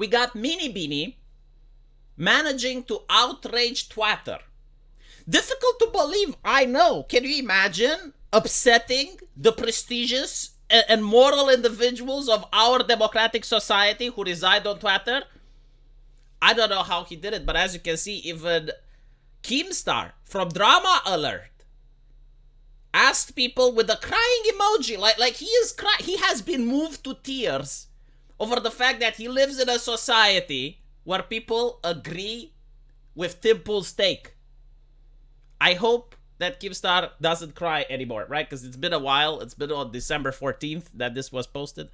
we got Mini Beanie managing to outrage Twitter. Difficult to believe, I know. Can you imagine upsetting the prestigious and moral individuals of our democratic society who reside on Twitter? I don't know how he did it, but as you can see, even Keemstar from Drama Alert asked people with a crying emoji, like he has been moved to tears over the fact that he lives in a society where people agree with Tim Pool's take. I hope that Keemstar doesn't cry anymore, right? Because it's been a while. It's been on December 14th that this was posted.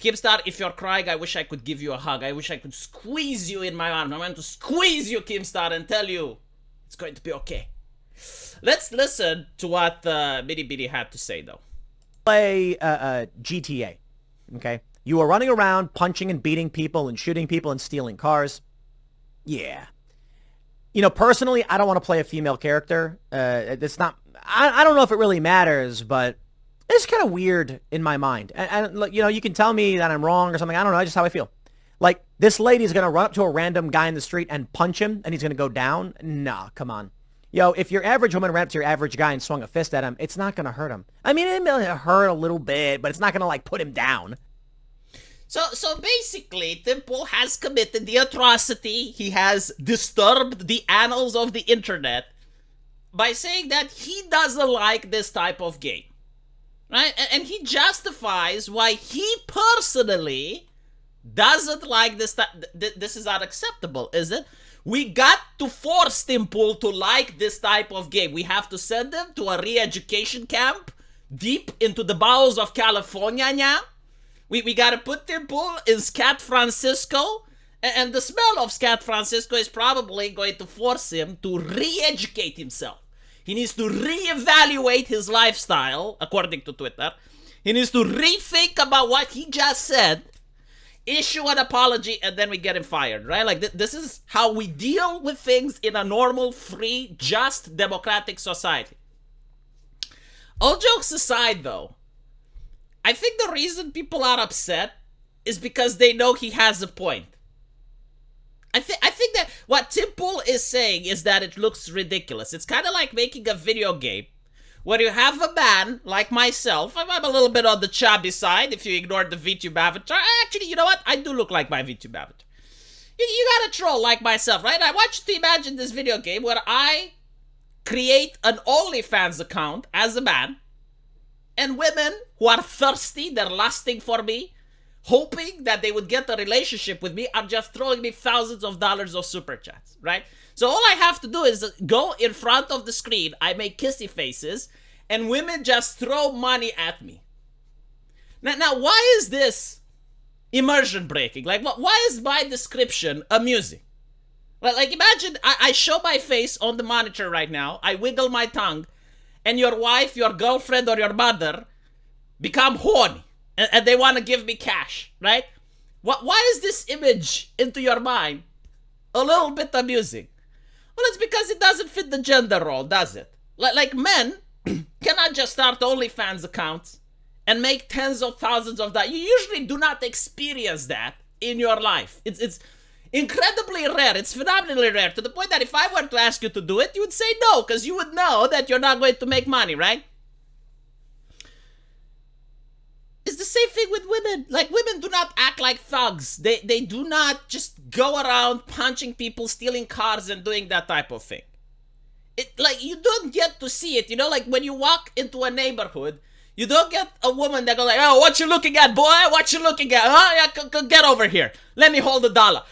Keemstar, if you're crying, I wish I could give you a hug. I wish I could squeeze you in my arms. I want to squeeze you, Keemstar, and tell you it's going to be okay. Let's listen to what Mini Beanie had to say, though. Play GTA, okay? You are running around punching and beating people and shooting people and stealing cars. Yeah. You know, personally, I don't want to play a female character. It's not... I don't know if it really matters, but it's kind of weird in my mind. And, you know, you can tell me that I'm wrong or something. I don't know. It's just how I feel. Like, this lady's going to run up to a random guy in the street and punch him, and he's going to go down? Nah, come on. Yo, if your average woman ran up to your average guy and swung a fist at him, it's not going to hurt him. I mean, it may hurt a little bit, but it's not going to, like, put him down. So basically, Tim Pool has committed the atrocity. He has disturbed the annals of the internet by saying that he doesn't like this type of game. Right? And he justifies why he personally doesn't like this. This is unacceptable, is it? We got to force Tim Pool to like this type of game. We have to send him to a re-education camp deep into the bowels of California now. We gotta put Tim Pool in Scat Francisco, and the smell of Scat Francisco is probably going to force him to re-educate himself. He needs to re-evaluate his lifestyle, according to Twitter. He needs to rethink about what he just said, issue an apology, and then we get him fired, right? Like, this is how we deal with things in a normal, free, just, democratic society. All jokes aside, though, I think the reason people are upset is because they know he has a point. I think that what Tim Pool is saying is that it looks ridiculous. It's kind of like making a video game where you have a man like myself. I'm a little bit on the chubby side if you ignore the VTube avatar. Actually, you know what? I do look like my VTube avatar. You gotta troll like myself, right? I want you to imagine this video game where I create an OnlyFans account as a man, and women who are thirsty, they're lusting for me, hoping that they would get a relationship with me, are just throwing me thousands of dollars of super chats, right? So all I have to do is go in front of the screen, I make kissy faces, and women just throw money at me. Now why is this immersion breaking? Like, why is my description amusing? Like imagine I show my face on the monitor right now, I wiggle my tongue, and your wife, your girlfriend, or your mother become horny, and they want to give me cash, right? Why is this image into your mind a little bit amusing? Well, it's because it doesn't fit the gender role, does it? Like men cannot just start OnlyFans accounts and make tens of thousands of dollars. You usually do not experience that in your life. It's incredibly rare. It's phenomenally rare, to the point that if I were to ask you to do it, you would say no, because you would know that you're not going to make money, right? It's the same thing with women. Like, women do not act like thugs. They do not just go around punching people, stealing cars, and doing that type of thing. Like, you don't get to see it, you know? Like, when you walk into a neighborhood, you don't get a woman that goes like, oh, what you looking at, boy? What you looking at? Huh? Yeah, get over here. Let me hold $1.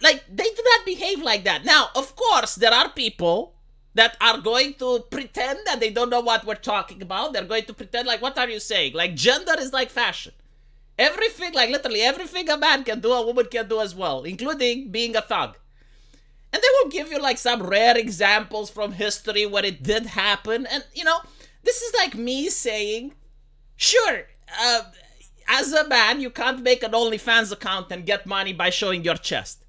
Like, they do not behave like that. Now, of course, there are people that are going to pretend that they don't know what we're talking about. They're going to pretend like, what are you saying? Like, gender is like fashion. Everything, like literally everything a man can do, a woman can do as well, including being a thug. And they will give you like some rare examples from history where it did happen. And, you know, this is like me saying, sure, as a man, you can't make an OnlyFans account and get money by showing your chest.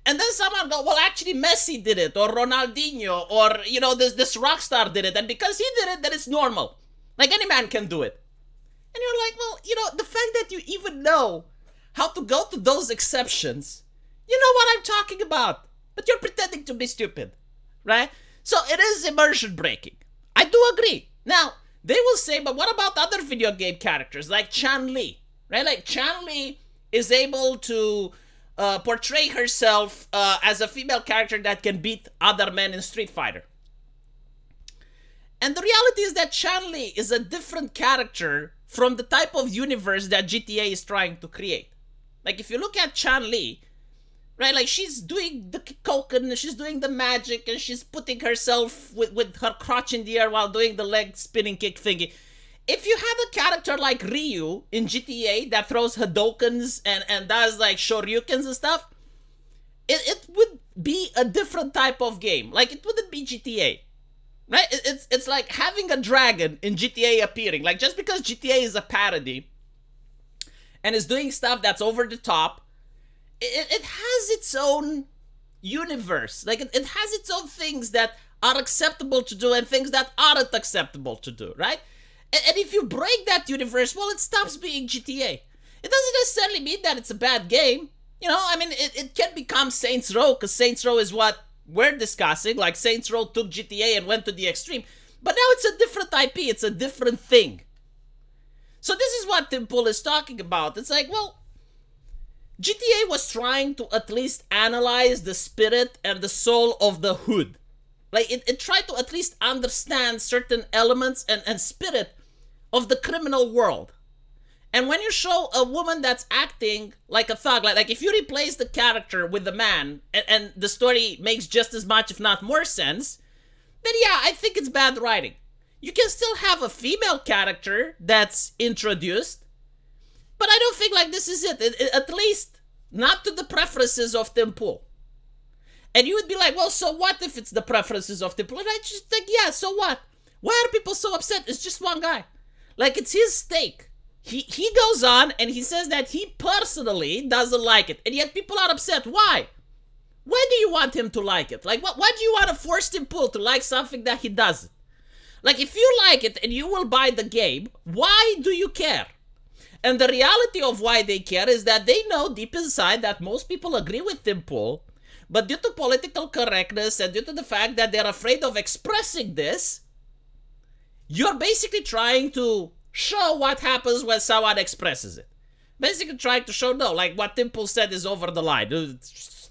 And then someone go, well, actually Messi did it, or Ronaldinho, or, you know, this rock star did it. And because he did it, then it's normal. Like, any man can do it. And you're like, well, you know, the fact that you even know how to go to those exceptions, you know what I'm talking about. But you're pretending to be stupid, right? So it is immersion breaking. I do agree. Now, they will say, but what about other video game characters like Chun-Li, right? Like Chun-Li is able to portray herself as a female character that can beat other men in Street Fighter. And the reality is that Chun-Li is a different character from the type of universe that GTA is trying to create. Like, if you look at Chun-Li, right, like, she's doing the Koken, she's doing the magic, and she's putting herself with her crotch in the air while doing the leg spinning kick thingy. If you had a character like Ryu in GTA that throws Hadokens and does, like, Shoryukens and stuff, it would be a different type of game. Like, it wouldn't be GTA. Right? It's like having a dragon in GTA appearing. Like, just because GTA is a parody and is doing stuff that's over the top, it has its own universe. Like, it has its own things that are acceptable to do and things that aren't acceptable to do, right? And if you break that universe, well, it stops being GTA. It doesn't necessarily mean that it's a bad game. You know, I mean, it can become Saints Row, because Saints Row is what we're discussing. Like, Saints Row took GTA and went to the extreme. But now it's a different IP. It's a different thing. So this is what Tim Pool is talking about. It's like, well, GTA was trying to at least analyze the spirit and the soul of the hood. Like, it tried to at least understand certain elements and spirit of the criminal world. And when you show a woman that's acting like a thug, like if you replace the character with the man, and the story makes just as much, if not more sense, then yeah, I think it's bad writing. You can still have a female character that's introduced, but I don't think like this is it. At least not to the preferences of Tim Pool. And you would be like, well, so what if it's the preferences of Tim Pool? And I just think, yeah, so what? Why are people so upset? It's just one guy. Like, it's his stake. He goes on and he says that he personally doesn't like it. And yet people are upset. Why? Why do you want him to like it? Like, why do you want to force Tim Pool to like something that he doesn't? Like, if you like it and you will buy the game, why do you care? And the reality of why they care is that they know deep inside that most people agree with Tim Pool, but due to political correctness and due to the fact that they're afraid of expressing this, you're basically trying to show what happens when someone expresses it. Basically trying to show, no, like what Tim Pool said is over the line. It's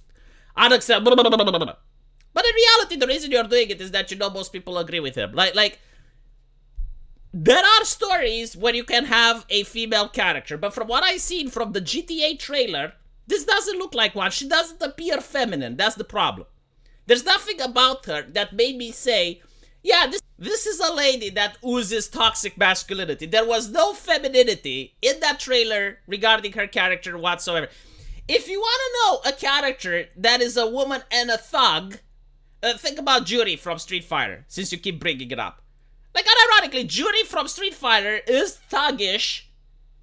unacceptable. But in reality, the reason you're doing it is that you know most people agree with him. Like there are stories where you can have a female character, but from what I've seen from the GTA trailer, this doesn't look like one. She doesn't appear feminine. That's the problem. There's nothing about her that made me say, yeah, this is a lady that oozes toxic masculinity. There was no femininity in that trailer regarding her character whatsoever. If you want to know a character that is a woman and a thug, think about Judy from Street Fighter, since you keep bringing it up. Like, unironically, Judy from Street Fighter is thuggish,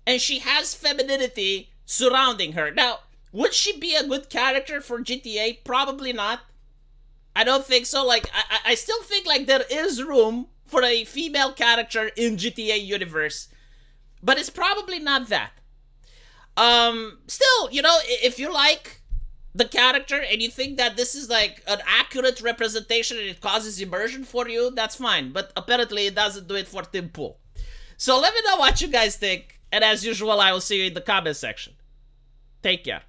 and she has femininity surrounding her. Now, would she be a good character for GTA? Probably not. I don't think so. Like, I still think, like, there is room for a female character in GTA universe, but it's probably not that. Still, you know, if you like the character and you think that this is, like, an accurate representation and it causes immersion for you, that's fine. But apparently it doesn't do it for Tim Pool. So let me know what you guys think, and as usual, I will see you in the comment section. Take care.